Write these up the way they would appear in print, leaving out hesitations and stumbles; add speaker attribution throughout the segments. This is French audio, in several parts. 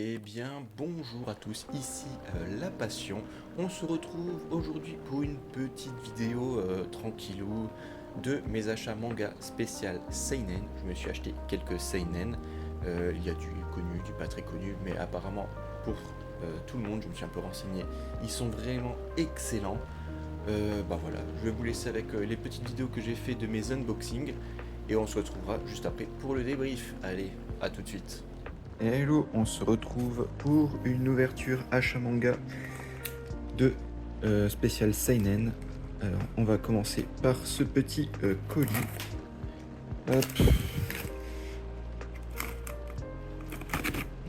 Speaker 1: Eh bien, bonjour à tous, ici La Passion. On se retrouve aujourd'hui pour une petite vidéo tranquillou de mes achats manga spécial Seinen. Je me suis acheté quelques Seinen. Il y a du connu, du pas très connu, mais apparemment pour tout le monde, je me suis un peu renseigné. Ils sont vraiment excellents. Bah voilà, je vais vous laisser avec les petites vidéos que j'ai fait de mes unboxings et on se retrouvera juste après pour le débrief. Allez, à tout de suite. Hello, on se retrouve pour une ouverture achat manga de spécial Seinen. Alors, on va commencer par ce petit colis. Hop.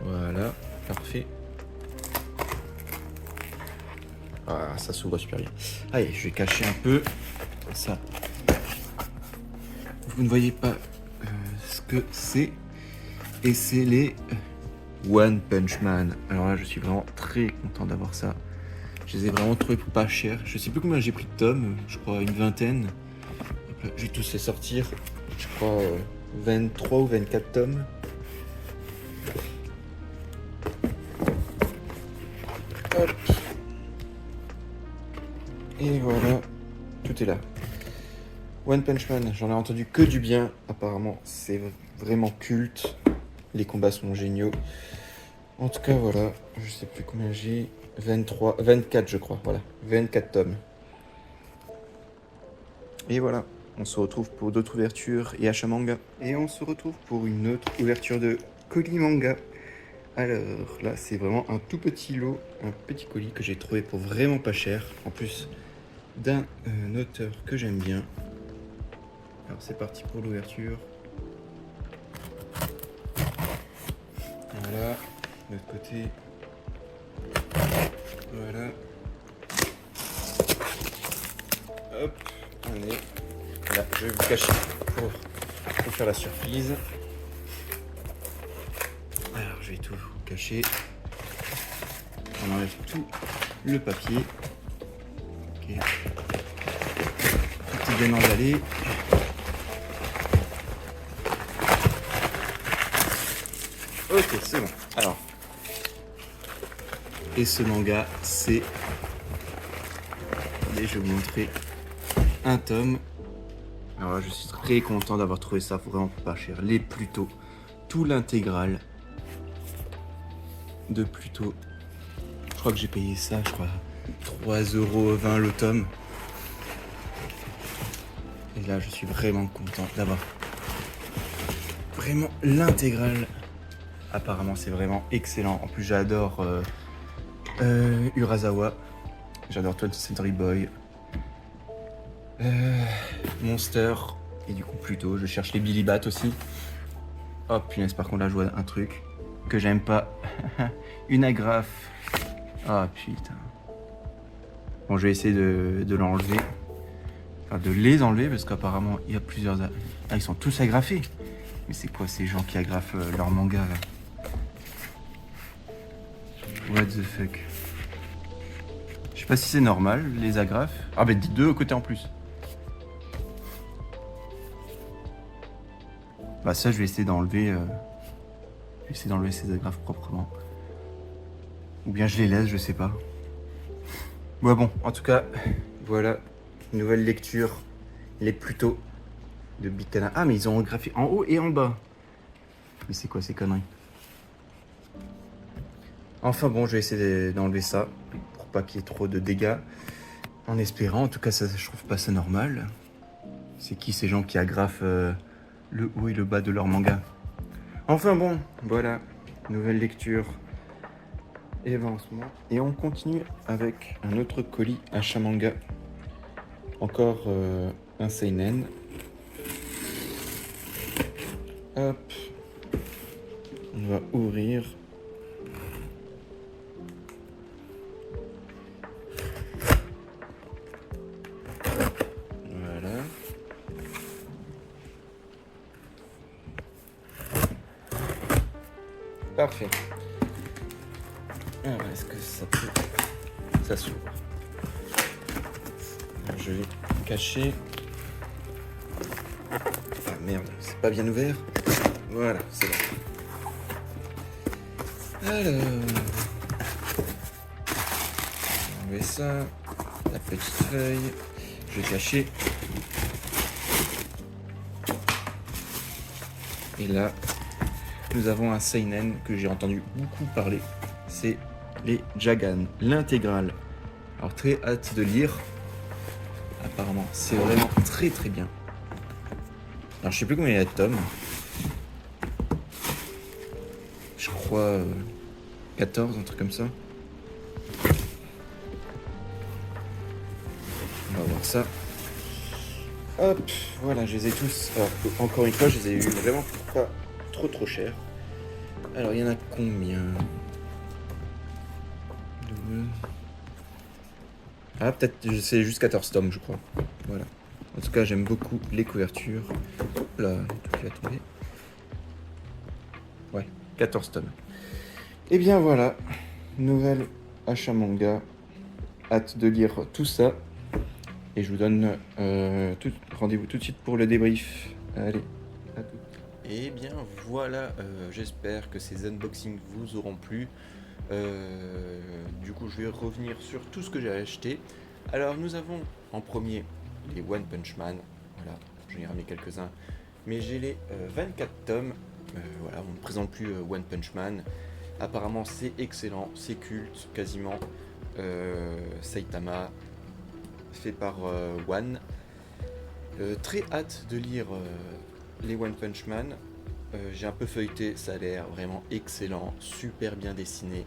Speaker 1: Voilà, parfait. Ah, ça s'ouvre super bien. Allez, je vais cacher un peu ça. Vous ne voyez pas ce que c'est. Et c'est les One Punch Man. Alors là, je suis vraiment très content d'avoir ça. Je les ai vraiment trouvés pour pas cher. Je sais plus combien j'ai pris de tomes, je crois une vingtaine. Hop là, je vais tous les sortir. Je crois 23 ou 24 tomes. Hop. Et voilà, tout est là. One Punch Man, j'en ai entendu que du bien. Apparemment, c'est vraiment culte. Les combats sont géniaux. En tout cas, voilà, je sais plus combien j'ai. 23, 24 je crois, voilà. 24 tomes. Et voilà, on se retrouve pour d'autres ouvertures et achats manga. Et on se retrouve pour une autre ouverture de colis manga. Alors là, c'est vraiment un tout petit lot, un petit colis que j'ai trouvé pour vraiment pas cher. En plus d'un auteur que j'aime bien. Alors c'est parti pour l'ouverture. Voilà, de l'autre côté. Voilà. Hop, on est là. Je vais vous cacher pour faire la surprise. Alors, je vais tout vous cacher. On enlève tout le papier. Ok. Tout est bien emballé. Ok, c'est bon. Alors, et ce manga, c'est... Allez, je vais vous montrer un tome. Alors là, je suis très content d'avoir trouvé ça vraiment pas cher. Les Pluto, tout l'intégral de Pluto. Je crois que j'ai payé ça, je crois, 3,20 € le tome. Et là, je suis vraiment content d'avoir vraiment l'intégrale. Apparemment, c'est vraiment excellent. En plus, j'adore Urasawa. J'adore 20th Century Boy. Monster. Et du coup, Pluto. Je cherche les Billy Bat aussi. Oh punaise, par contre, là, je vois un truc que j'aime pas. Une agrafe. Ah putain. Bon, je vais essayer de l'enlever. Enfin, de les enlever parce qu'apparemment, il y a plusieurs... Ah, ils sont tous agrafés. Mais c'est quoi ces gens qui agrafent leur manga là? What the fuck? Je sais pas si c'est normal, les agrafes. Ah bah deux au côté en plus. Bah ça je vais essayer d'enlever. Je vais essayer d'enlever ces agrafes proprement. Ou bien je les laisse, je sais pas. Ouais bon, en tout cas, voilà. Nouvelle lecture. Les Pluto de Bicana. Ah mais ils ont agrafé en haut et en bas. Mais c'est quoi ces conneries? Enfin bon, je vais essayer d'enlever ça. Pour pas qu'il y ait trop de dégâts. En espérant, en tout cas ça, je trouve pas ça normal. C'est qui ces gens qui agrafent le haut et le bas de leur manga? Enfin bon, voilà, nouvelle lecture et avancement. Et on continue avec un autre colis achat manga. Encore un Seinen. Hop, on va ouvrir. Voilà. Parfait. Alors, est-ce que ça peut... Ça s'ouvre. Je vais cacher. Ah merde, c'est pas bien ouvert. Voilà, c'est bon. Alors, on va enlever ça, la petite feuille, je vais cacher. Et là, nous avons un seinen que j'ai entendu beaucoup parler, c'est les Jagan, l'intégrale. Alors très hâte de lire. Apparemment, c'est vraiment très très bien. Alors je sais plus combien il y a de tomes. Je crois 14, un truc comme ça. On va voir ça. Hop, voilà, je les ai tous. Alors, encore une fois, je les ai eu vraiment pas trop cher. Alors, il y en a combien? Ah, peut-être, c'est juste 14 tomes, je crois. Voilà. En tout cas, j'aime beaucoup les couvertures. Là, tout qui va tomber. Ouais, 14 tomes. Et bien voilà, nouvelle achat manga. Hâte de lire tout ça. Et je vous donne rendez-vous tout de suite pour le débrief. Allez, à tout. Et bien voilà, j'espère que ces unboxings vous auront plu. Du coup, je vais revenir sur tout ce que j'ai acheté. Alors, nous avons en premier les One Punch Man. Voilà, j'en ai ramené quelques-uns. Mais j'ai les 24 tomes. Voilà, on ne présente plus One Punch Man. Apparemment, c'est excellent, c'est culte, quasiment. Saitama, fait par One. Très hâte de lire les One Punch Man. J'ai un peu feuilleté, ça a l'air vraiment excellent, super bien dessiné.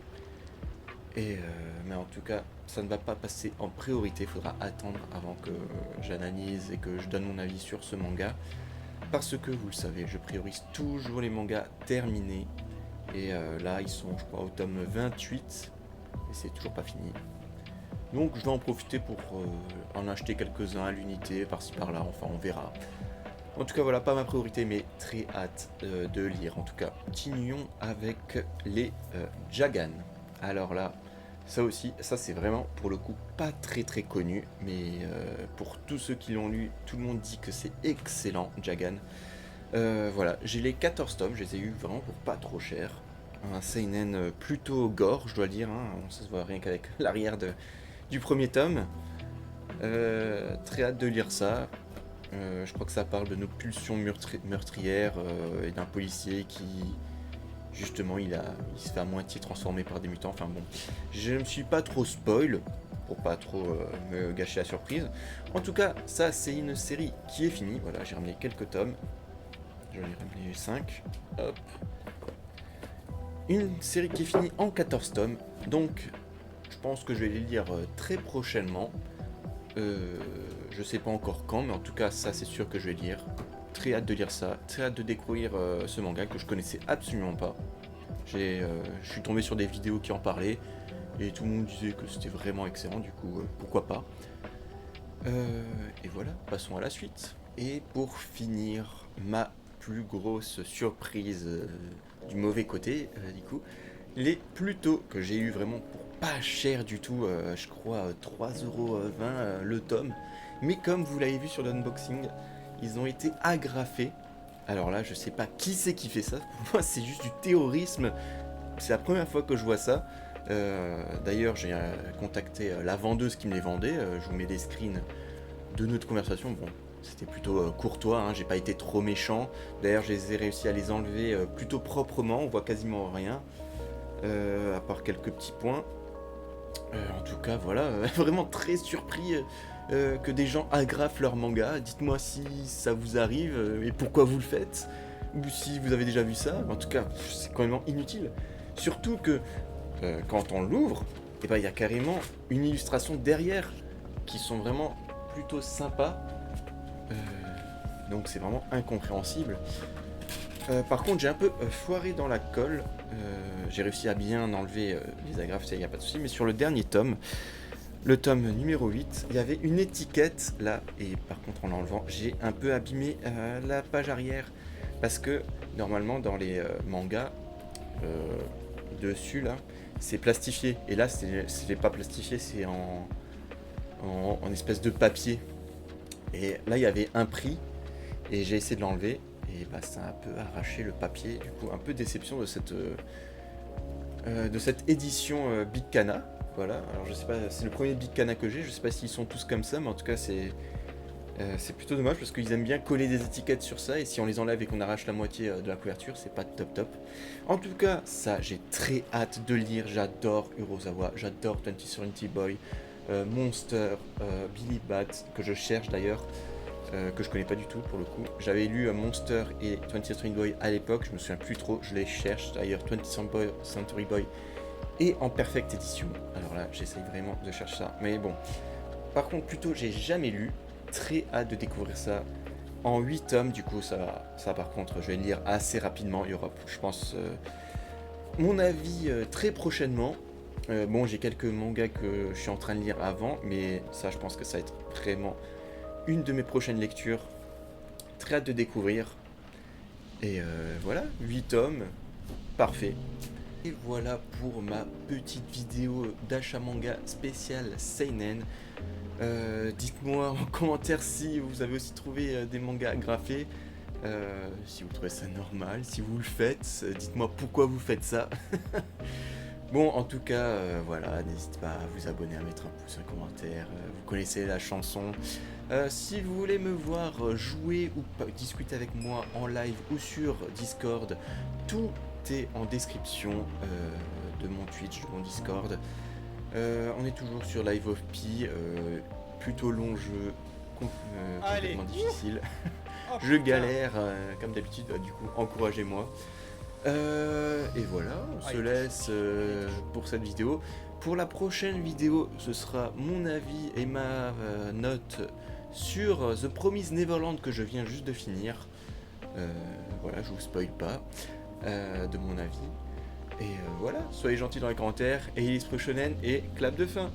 Speaker 1: Mais en tout cas, ça ne va pas passer en priorité, il faudra attendre avant que j'analyse et que je donne mon avis sur ce manga. Parce que vous le savez, je priorise toujours les mangas terminés. Et là, ils sont, je crois, au tome 28. Et c'est toujours pas fini. Donc je vais en profiter pour en acheter quelques-uns à l'unité, par-ci par-là, enfin on verra. En tout cas voilà, pas ma priorité, mais très hâte de lire. En tout cas, continuons avec les Jagan. Alors là, ça aussi, ça c'est vraiment pour le coup pas très connu, mais pour tous ceux qui l'ont lu, tout le monde dit que c'est excellent, Jagan. Voilà, j'ai les 14 tomes, je les ai eu vraiment pour pas trop cher. Un seinen plutôt gore, je dois dire, hein. Ça se voit rien qu'avec l'arrière du premier tome. Très hâte de lire ça. Je crois que ça parle de nos pulsions meurtrières et d'un policier qui, justement, il se fait à moitié transformer par des mutants. Enfin bon, je ne me suis pas trop spoil pour pas trop me gâcher la surprise. En tout cas, ça c'est une série qui est finie. Voilà, j'ai ramené quelques tomes. J'en ai ramené 5. Hop. Une série qui est finie en 14 tomes. Donc, je pense que je vais les lire très prochainement. Je sais pas encore quand, mais en tout cas, ça c'est sûr que je vais lire. Très hâte de lire ça, très hâte de découvrir ce manga que je connaissais absolument pas. Je suis tombé sur des vidéos qui en parlaient et tout le monde disait que c'était vraiment excellent, du coup, pourquoi pas. Et voilà, passons à la suite. Et pour finir, ma plus grosse surprise du mauvais côté, du coup, les Pluto que j'ai eu vraiment pour pas cher du tout, je crois 3,20€ le tome. Mais comme vous l'avez vu sur l'unboxing, ils ont été agrafés. Alors là, je sais pas qui c'est qui fait ça. Pour moi, c'est juste du terrorisme. C'est la première fois que je vois ça. D'ailleurs, j'ai contacté la vendeuse qui me les vendait. Je vous mets des screens de notre conversation. Bon, c'était plutôt courtois, hein, j'ai pas été trop méchant. D'ailleurs, j'ai réussi à les enlever plutôt proprement. On voit quasiment rien, à part quelques petits points. En tout cas, voilà, vraiment très surpris que des gens agrafent leur manga. Dites-moi si ça vous arrive et pourquoi vous le faites, ou si vous avez déjà vu ça. En tout cas, c'est quand même inutile. Surtout que quand on l'ouvre, eh ben, y a carrément une illustration derrière qui sont vraiment plutôt sympas. Donc c'est vraiment incompréhensible. Par contre, j'ai un peu foiré dans la colle. J'ai réussi à bien enlever les agrafes, il n'y a pas de souci. Mais sur le dernier tome, le tome numéro 8, il y avait une étiquette là. Et par contre, en l'enlevant, j'ai un peu abîmé la page arrière. Parce que normalement, dans les mangas, dessus là, c'est plastifié. Et là, c'est pas plastifié, c'est en espèce de papier. Et là, il y avait un prix. Et j'ai essayé de l'enlever. Et bah, ça a un peu arraché le papier. Du coup, un peu déception de de cette édition Big Cana. Voilà, alors je sais pas, c'est le premier Big Cana que j'ai, je sais pas s'ils sont tous comme ça, mais en tout cas c'est plutôt dommage parce qu'ils aiment bien coller des étiquettes sur ça et si on les enlève et qu'on arrache la moitié de la couverture, c'est pas top top. En tout cas, ça j'ai très hâte de lire, j'adore Urosawa, j'adore 20th Boy, Monster, Billy Bat, que je cherche d'ailleurs, que je connais pas du tout pour le coup. J'avais lu Monster et 20th Boy à l'époque, je me souviens plus trop, je les cherche d'ailleurs, 20th Century Boy et en perfecte édition. Alors là, j'essaye vraiment de chercher ça, mais bon. Par contre, plutôt, j'ai jamais lu. Très hâte de découvrir ça en 8 tomes. Du coup, ça par contre, je vais le lire assez rapidement. Europe, je pense, mon avis très prochainement. Bon, j'ai quelques mangas que je suis en train de lire avant, mais ça, je pense que ça va être vraiment une de mes prochaines lectures. Très hâte de découvrir. Et voilà, 8 tomes, parfait. Et voilà pour ma petite vidéo d'achat manga spécial Seinen. Dites-moi en commentaire si vous avez aussi trouvé des mangas graphés, si vous trouvez ça normal, si vous le faites, dites-moi pourquoi vous faites ça. Bon, en tout cas, voilà, n'hésitez pas à vous abonner, à mettre un pouce, un commentaire, vous connaissez la chanson. Si vous voulez me voir jouer ou discuter avec moi en live ou sur Discord, tout est en description de mon Twitch, de mon Discord. On est toujours sur Live of Pi, plutôt long jeu, complètement difficile.
Speaker 2: Oh,
Speaker 1: Je
Speaker 2: putain.
Speaker 1: galère, comme d'habitude, du coup, encouragez-moi. Et voilà, on se laisse pour cette vidéo. Pour la prochaine vidéo, ce sera mon avis et ma note sur The Promised Neverland que je viens juste de finir. Voilà, je vous spoil pas de mon avis. Et voilà, soyez gentils dans les commentaires, et Elis Shonen et clap de fin.